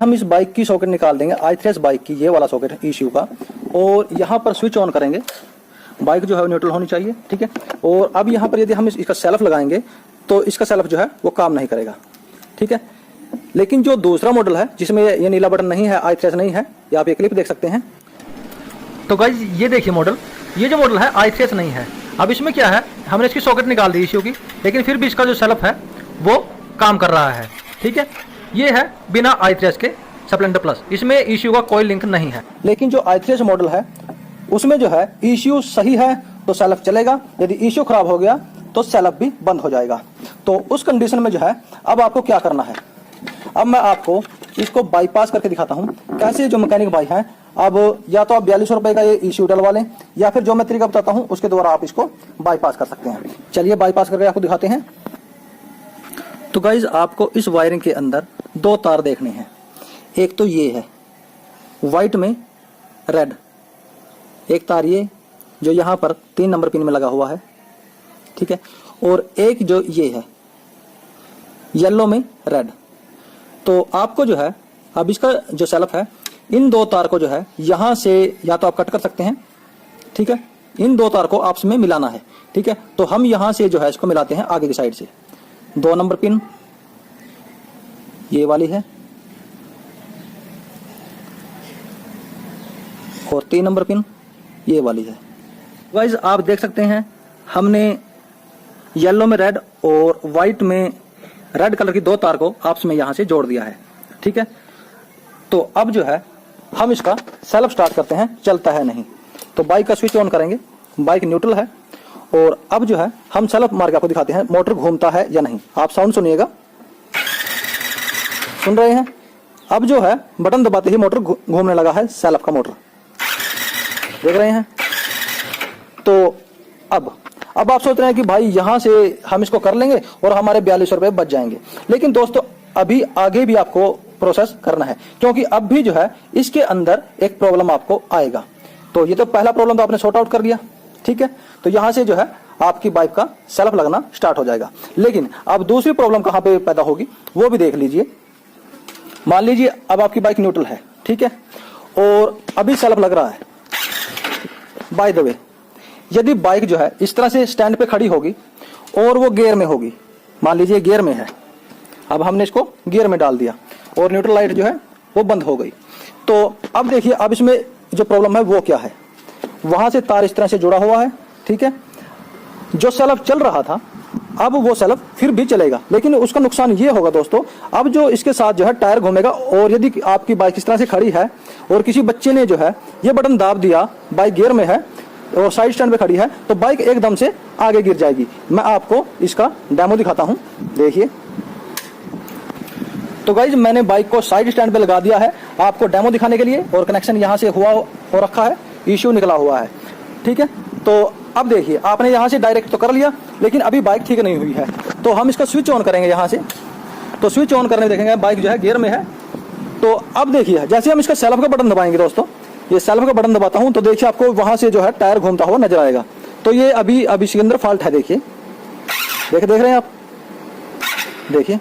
हम इस बाइक की सॉकेट निकाल देंगे, i3s बाइक की, ये वाला सॉकेट है ECU का, और यहाँ पर स्विच ऑन करेंगे। बाइक जो है न्यूट्रल होनी चाहिए, ठीक है। और अब यहाँ पर यदि हम इसका सेल्फ लगाएंगे तो इसका सेल्फ जो है वो काम नहीं करेगा, ठीक है। लेकिन जो दूसरा मॉडल है जिसमें ये नीला बटन नहीं है, i3s नहीं है, ये आप ये क्लिप देख सकते हैं। तो गाइज ये देखिए मॉडल, ये जो मॉडल है i3s नहीं है। अब इसमें क्या है, हमने इसकी सॉकेट निकाल दी ECU की, लेकिन फिर भी इसका जो सेल्फ है वो काम कर रहा है, ठीक है। ये है बिना i3s के स्प्लेंडर प्लस, इसमें ECU का कोई लिंक नहीं है। लेकिन जो i3s मॉडल है उसमें जो है ECU सही है तो सेल्फ चलेगा, यदि ECU खराब हो गया तो सेल्फ भी बंद हो जाएगा। तो उस कंडीशन में जो है अब आपको क्या करना है, अब मैं आपको इसको बाईपास करके दिखाता हूँ कैसे। जो मैकेनिक भाई हैं, अब या तो आप 4200 रुपए का ये ECU डलवा लें, या फिर जो मैं तरीका बताता हूँ उसके द्वारा आप इसको बाईपास कर सकते हैं। चलिए बाईपास करके आपको दिखाते हैं। तो गाइज आपको इस वायरिंग के अंदर दो तार देखने हैं। एक तो ये है व्हाइट में रेड, एक तार ये जो यहाँ पर 3 नंबर पिन में लगा हुआ है, ठीक है। और एक जो ये है येलो में रेड। तो आपको जो है अब इसका जो सेल्फ है, इन दो तार को जो है यहां से या तो आप कट कर सकते हैं, ठीक है। इन दो तार को आपस में मिलाना है, ठीक है। तो हम यहां से जो है इसको मिलाते हैं आगे की साइड से। 2 नंबर पिन ये वाली है और 3 नंबर पिन ये वाली है। गाइस आप देख सकते हैं हमने येलो में रेड और व्हाइट में रेड कलर की 2 तार को आपस में यहां से जोड़ दिया है, ठीक है। तो अब जो है हम इसका सेल्फ स्टार्ट करते हैं, चलता है नहीं। तो बाइक का स्विच ऑन करेंगे, बाइक न्यूट्रल है, और अब जो है हम सेल्फ मार के आपको दिखाते हैं मोटर घूमता है या नहीं। आप साउंड सुनिएगा, सुन रहे हैं। अब जो है बटन दबाते ही मोटर घूमने लगा है, सेल्फ का मोटर देख रहे हैं। तो अब आप सोच रहे हैं कि भाई यहां से हम इसको कर लेंगे और हमारे 4200 रुपए बच जाएंगे। लेकिन दोस्तों अभी आगे भी आपको प्रोसेस करना है, क्योंकि अब भी जो है इसके अंदर एक प्रॉब्लम आपको आएगा। तो ये तो पहला प्रॉब्लम तो आपने सॉर्ट आउट कर लिया, ठीक है। तो यहां से जो है आपकी बाइक का सेल्फ लगना स्टार्ट हो जाएगा। लेकिन अब दूसरी प्रॉब्लम कहां पे पैदा होगी वो भी देख लीजिए। मान लीजिए अब आपकी बाइक न्यूट्रल है, ठीक है, और अभी सेल्फ लग रहा है। बाय द वे यदि बाइक जो है इस तरह से स्टैंड पे खड़ी होगी और वो गियर में होगी, मान लीजिए गियर में है, अब हमने इसको गियर में डाल दिया और न्यूट्रल लाइट जो है वो बंद हो गई। तो अब देखिए अब इसमें जो प्रॉब्लम है वो क्या है, वहां से तार इस तरह से जुड़ा हुआ है, ठीक है। जो सेल्फ चल रहा था अब वो सेल्फ फिर भी चलेगा, लेकिन उसका नुकसान ये होगा दोस्तों, अब जो इसके साथ जो है टायर घूमेगा। और यदि आपकी बाइक इस तरह से खड़ी है और किसी बच्चे ने जो है ये बटन दाब दिया, बाइक गियर में है और साइड स्टैंड पे खड़ी है, तो बाइक एकदम से आगे गिर जाएगी। मैं आपको इसका डेमो दिखाता हूं, देखिए। तो गाइज मैंने बाइक को साइड स्टैंड पे लगा दिया है आपको डेमो दिखाने के लिए, और कनेक्शन यहां से हुआ हो रखा है, ECU निकला हुआ है, ठीक है। तो अब देखिए आपने यहां से डायरेक्ट तो कर लिया, लेकिन अभी बाइक ठीक नहीं हुई है। तो हम इसका स्विच ऑन करेंगे यहां से। तो स्विच ऑन करने में देखेंगे बाइक जो है गियर में है। तो अब देखिए जैसे हम इसका सेल्फ का बटन दबाएंगे दोस्तों, ये सेल्फ का बटन दबाता हूं तो देखिए आपको वहां से जो है टायर घूमता हुआ नजर आएगा। तो ये अभी इसके अंदर फॉल्ट है, देखिए देख रहे हैं आप, देखिए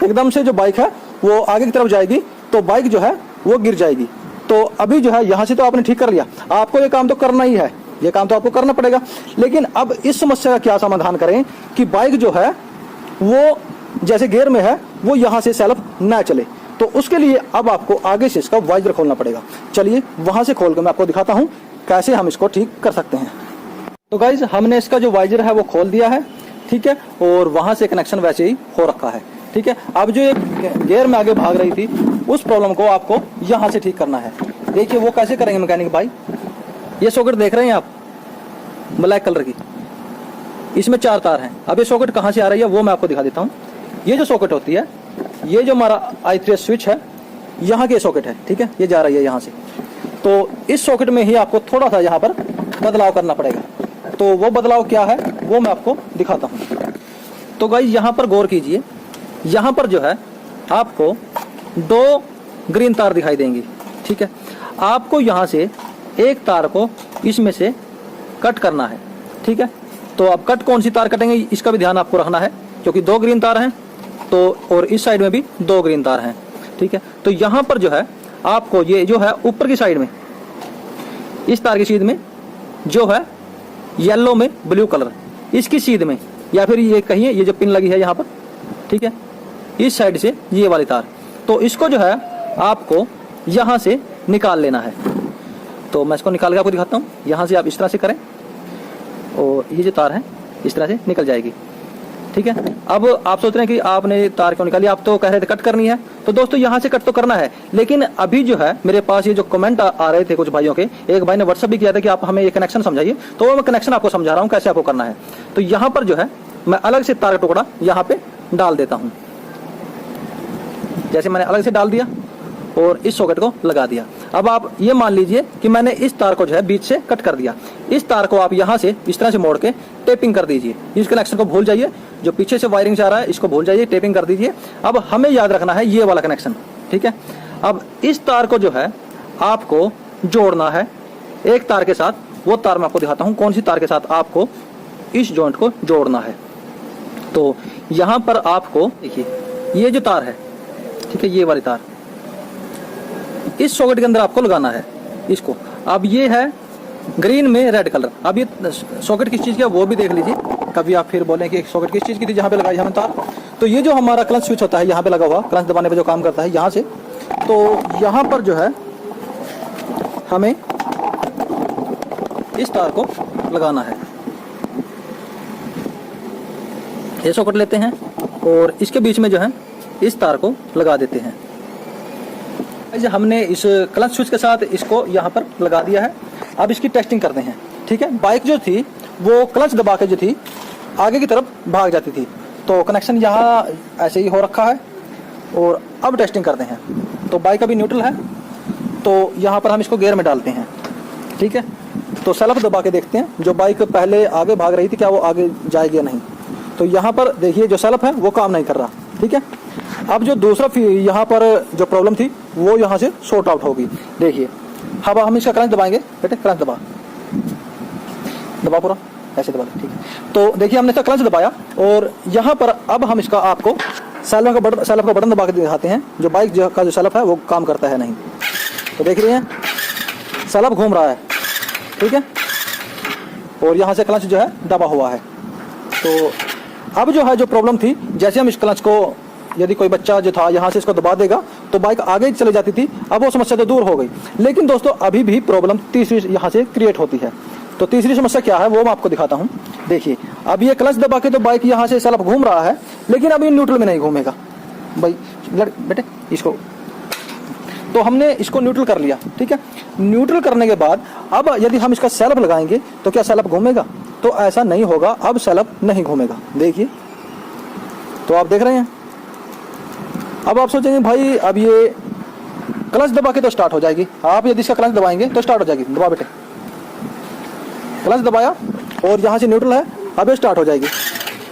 एकदम से जो बाइक है वो आगे की तरफ जाएगी तो बाइक जो है वो गिर जाएगी। तो अभी जो है यहां से तो आपने ठीक कर लिया, आपको ये काम तो करना ही है, ये काम तो आपको करना पड़ेगा। लेकिन अब इस समस्या का क्या समाधान करें कि बाइक जो है वो जैसे गियर में है वो यहां से सेल्फ ना चले। तो उसके लिए अब आपको आगे से इसका वाइजर खोलना पड़ेगा। चलिए वहां से खोल कर मैं आपको दिखाता हूं कैसे हम इसको ठीक कर सकते हैं। तो गाइज हमने इसका जो वाइजर है वो खोल दिया है, ठीक है, और वहां से कनेक्शन वैसे ही हो रखा है, ठीक है। अब जो ये गियर में आगे भाग रही थी उस प्रॉब्लम को आपको यहां से ठीक करना है। देखिए वो कैसे करेंगे मैकेनिक भाई। ये सॉकेट देख रहे हैं आप ब्लैक कलर की, इसमें 4 तार हैं। अब ये सॉकेट कहां से आ रही है वो मैं आपको दिखा देता हूं। ये जो सॉकेट होती है, ये जो हमारा i3s स्विच है यहाँ के सॉकेट है, ठीक है, ये जा रही है यहाँ से। तो इस सॉकेट में ही आपको थोड़ा सा यहाँ पर बदलाव करना पड़ेगा। तो वो बदलाव क्या है वो मैं आपको दिखाता हूँ। तो गाइस यहाँ पर गौर कीजिए, यहाँ पर जो है आपको 2 ग्रीन तार दिखाई देंगी, ठीक है। आपको यहाँ से एक तार को इसमें से कट करना है, ठीक है। तो अब कट कौन सी तार कटेंगे इसका भी ध्यान आपको रखना है, क्योंकि 2 ग्रीन तार हैं तो, और इस साइड में भी 2 ग्रीन तार हैं। ठीक है। तो यहाँ पर जो है आपको ये जो है ऊपर की साइड में, इस तार की सीध में जो है येलो में ब्लू कलर, इसकी सीध में, या फिर ये कहिए ये जो पिन लगी है यहाँ पर, ठीक है, इस साइड से ये वाली तार, तो इसको जो है आपको यहाँ से निकाल लेना है। तो मैं इसको निकाल के आपको दिखाता हूँ। यहाँ से आप इस तरह से करें और ये जो तार है इस तरह से निकल जाएगी, ठीक है। अब आप सोच रहे हैं कि आपने तार क्यों निकाली, आप तो कह रहे थे कट करनी है। तो दोस्तों यहाँ से कट तो करना है, लेकिन अभी जो है मेरे पास ये जो कमेंट आ रहे थे कुछ भाइयों के, एक भाई ने व्हाट्सअप भी किया था कि आप हमें ये कनेक्शन समझाइए, तो वो मैं कनेक्शन आपको समझा रहा हूँ कैसे आपको करना है। तो यहाँ पर जो है मैं अलग से तार का टुकड़ा यहाँ पे डाल देता हूँ, जैसे मैंने अलग से डाल दिया और इस सॉकेट को लगा दिया। अब आप ये मान लीजिए कि मैंने इस तार को जो है बीच से कट कर दिया। इस तार को आप यहाँ से इस तरह से मोड़ के टेपिंग कर दीजिए। इस कनेक्शन को भूल जाइए, जो पीछे से वायरिंग जा रहा है इसको भूल जाइए, टेपिंग कर दीजिए। अब हमें याद रखना है ये वाला कनेक्शन, ठीक है। अब इस तार को जो है आपको जोड़ना है एक तार के साथ। वो तार मैं आपको दिखाता हूँ कौन सी तार के साथ आपको इस जॉइंट को जोड़ना है। तो यहाँ पर आपको देखिए ये जो तार है, ठीक है, ये वाली तार इस सॉकेट के अंदर आपको लगाना है इसको। अब ये है ग्रीन में रेड कलर। अब ये सॉकेट किस चीज़ की है वो भी देख लीजिए, कभी आप फिर बोलें कि सॉकेट किस चीज़ की थी जहाँ पे लगाई हमने तार। तो ये जो हमारा क्लच स्विच होता है यहाँ पे लगा हुआ, क्लच दबाने पे जो काम करता है यहाँ से, तो यहाँ पर जो है हमें इस तार को लगाना है। ये सॉकेट लेते हैं और इसके बीच में जो है इस तार को लगा देते हैं। हमने इस क्लच स्विच के साथ इसको यहाँ पर लगा दिया है। अब इसकी टेस्टिंग करते हैं, ठीक है। बाइक जो थी वो क्लच दबा के जो थी आगे की तरफ भाग जाती थी, तो कनेक्शन यहाँ ऐसे ही हो रखा है। और अब टेस्टिंग करते हैं। तो बाइक अभी न्यूट्रल है, तो यहाँ पर हम इसको गियर में डालते हैं, ठीक है। तो सेल्फ दबा के देखते हैं जो बाइक पहले आगे भाग रही थी क्या वो आगे जाएगी या नहीं। तो यहाँ पर देखिए जो सेल्फ है वो काम नहीं कर रहा, ठीक है। अब जो दूसरा यहाँ पर जो प्रॉब्लम थी वो यहाँ से सॉर्ट आउट होगी। देखिए अब हम इसका क्लच दबाएंगे, बेटे क्लच दबा पूरा ऐसे दबा, ठीक है। तो देखिए हमने इसका क्लच दबाया और यहाँ पर अब हम इसका आपको सेल्फ का बटन दबा के दिखाते हैं। जो बाइक का जो सेल्फ है वो काम करता है नहीं। तो देख रहे हैं सेल्फ घूम रहा है, ठीक है, और यहाँ से क्लच जो है दबा हुआ है। तो अब जो है जो प्रॉब्लम थी, जैसे हम इस क्लच को यदि कोई बच्चा जो था यहाँ से इसको दबा देगा तो बाइक आगे चले जाती थी। अब वो समस्या तो दूर हो गई, लेकिन दोस्तों अभी भी प्रॉब्लम तीसरी यहाँ से क्रिएट होती है। तो तीसरी समस्या क्या है वो मैं आपको दिखाता हूँ। देखिए अब ये क्लच दबा के तो बाइक यहाँ से सेल्फ घूम रहा है, लेकिन अभी न्यूट्रल में नहीं घूमेगा। भाई बेटे इसको, तो हमने इसको न्यूट्रल कर लिया, ठीक है। न्यूट्रल करने के बाद अब यदि हम इसका सेल्फ लगाएंगे तो क्या सेल्फ घूमेगा? तो ऐसा नहीं होगा, अब सेल्फ नहीं घूमेगा। देखिए तो आप देख रहे हैं। अब आप सोचेंगे भाई अब ये क्लच दबा के तो स्टार्ट हो जाएगी। आप यदि इसका क्लच दबाएंगे तो स्टार्ट हो जाएगी। दबा बेटे, क्लच दबाया और यहाँ से न्यूट्रल है, अब ये स्टार्ट हो जाएगी।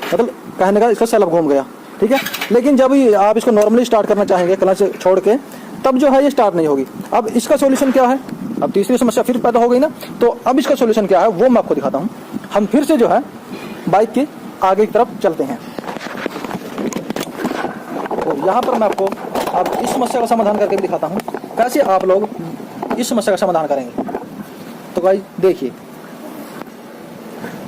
मतलब कहने का इसका सेल्फ घूम गया, ठीक है। लेकिन जब आप इसको नॉर्मली स्टार्ट करना चाहेंगे क्लच छोड़ के, तब जो है ये स्टार्ट नहीं होगी। अब इसका सॉल्यूशन क्या है? अब तीसरी समस्या फिर पैदा हो गई ना। तो अब इसका सॉल्यूशन क्या है वो मैं आपको दिखाता हूँ। हम फिर से जो है बाइक के आगे की तरफ चलते हैं। तो यहाँ पर मैं आपको अब इस समस्या का समाधान करके भी दिखाता हूँ कैसे आप लोग इस समस्या का समाधान करेंगे। तो गाइस देखिए,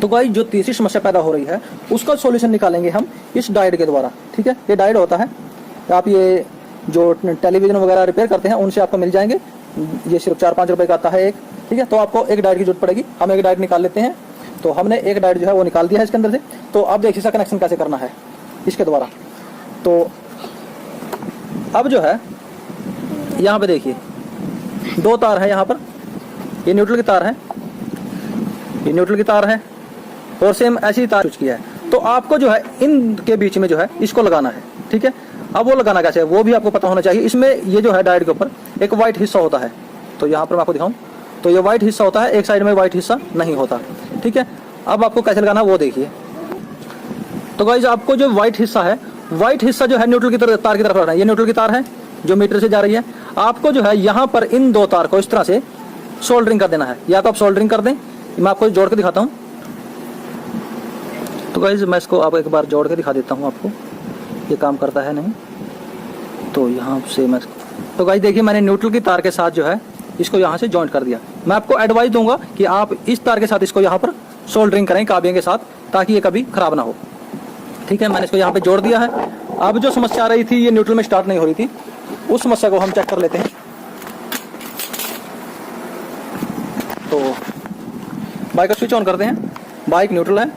तो गाइस जो तीसरी समस्या पैदा हो रही है उसका सॉल्यूशन निकालेंगे हम इस डायोड के द्वारा, ठीक है। ये डायोड होता है, आप ये जो टेलीविजन वगैरह रिपेयर करते हैं उनसे आपको मिल जाएंगे। ये सिर्फ 4-5 रुपए का आता है एक, ठीक है। तो आपको एक डायोड की जरूरत पड़ेगी। हम एक डायोड निकाल लेते हैं। तो हमने एक डायोड जो है वो निकाल दिया है इसके अंदर से। तो अब देखिए इसका कनेक्शन कैसे करना है इसके द्वारा। तो अब जो है यहाँ पे देखिए 2 तार है यहाँ पर, ये न्यूट्रल की तार है, ये न्यूट्रल की तार है और सेम ऐसी तार यूज किया है। तो आपको जो है इनके बीच में जो है इसको लगाना है, ठीक है। अब वो लगाना कैसे है वो भी आपको पता होना चाहिए। इसमें ये जो है डायोड के ऊपर एक व्हाइट हिस्सा होता है। तो यहाँ पर मैं आपको दिखाऊं तो ये व्हाइट हिस्सा होता है, एक साइड में व्हाइट हिस्सा नहीं होता, ठीक है। अब आपको कैसे लगाना है वो देखिए। तो गाइस आपको जो व्हाइट हिस्सा है, व्हाइट हिस्सा जो है न्यूट्रल की तरफ तार की तरफ रखना है। ये न्यूट्रल की तार है जो मीटर से जा रही है। आपको जो है यहाँ पर इन 2 तार को इस तरह से सोल्डरिंग कर देना है। या तो आप सोल्डरिंग कर दें, मैं आपको जोड़ के दिखाता हूँ। तो गाइस मैं इसको आप एक बार जोड़ के दिखा देता हूँ आपको, ये काम करता है नहीं। तो यहाँ से मैं तो गाइस देखिए मैंने न्यूट्रल की तार के साथ जो है इसको यहाँ से जॉइंट कर दिया। मैं आपको एडवाइस दूंगा कि आप इस तार के साथ इसको यहाँ पर सोल्डरिंग करें काबियों के साथ, ताकि ये कभी खराब ना हो। ठीक है, मैंने इसको यहाँ पे जोड़ दिया है। अब जो समस्या आ रही थी, ये न्यूट्रल में स्टार्ट नहीं हो रही थी, उस समस्या को हम चेक कर लेते हैं। तो बाइक का स्विच ऑन करते हैं, बाइक न्यूट्रल है।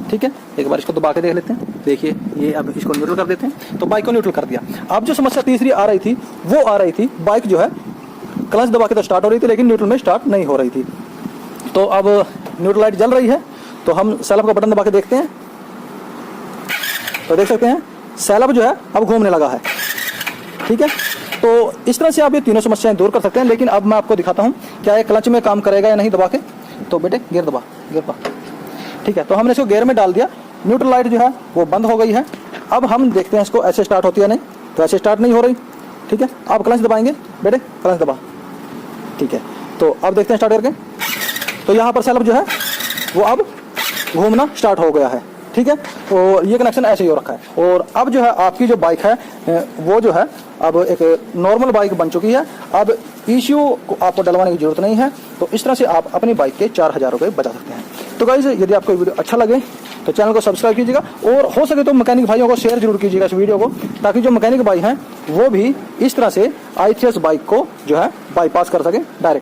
ठीक है, एक बार इसको दबा के देख लेते हैं। देखिए ये अब इसको न्यूट्रल कर देते हैं, तो बाइक को न्यूट्रल कर दिया। अब जो समस्या तीसरी आ रही थी वो आ रही थी, बाइक जो है क्लच दबा के तो स्टार्ट हो रही थी लेकिन न्यूट्रल में स्टार्ट नहीं हो रही थी। तो अब न्यूट्रल लाइट जल रही है, तो हम सेल्फ का बटन दबा के देखते हैं। तो देख सकते हैं सेल्फ जो है अब घूमने लगा है। ठीक है, तो इस तरह से आप ये तीनों समस्याएं दूर कर सकते हैं। लेकिन अब मैं आपको दिखाता हूं क्या ये क्लच में काम करेगा या नहीं दबा के। तो बेटे गियर दबा, गियर दबा। ठीक है, तो हमने इसको गियर में डाल दिया, न्यूट्रल लाइट जो है वो बंद हो गई है। अब हम देखते हैं इसको ऐसे स्टार्ट होती है नहीं, तो ऐसे स्टार्ट नहीं हो रही। ठीक है, आप क्लच दबाएंगे बेटे, क्लच दबा। ठीक है, तो अब देखते हैं स्टार्ट करके, तो यहाँ पर सेल्फ जो है वो अब घूमना स्टार्ट हो गया है। ठीक है, और ये कनेक्शन ऐसे ही हो रखा है। और अब जो है आपकी जो बाइक है वो जो है अब एक नॉर्मल बाइक बन चुकी है। अब ईसीयू को आपको डलवाने की जरूरत नहीं है। तो इस तरह से आप अपनी बाइक के 4000 रुपये बचा सकते हैं। तो गाइस यदि आपको वीडियो अच्छा लगे तो चैनल को सब्सक्राइब कीजिएगा, और हो सके तो मैकेनिक भाइयों को शेयर जरूर कीजिएगा इस वीडियो को, ताकि जो मैकेनिक भाई हैं वो भी इस तरह से i3s बाइक को जो है बाईपास कर सके डायरेक्ट।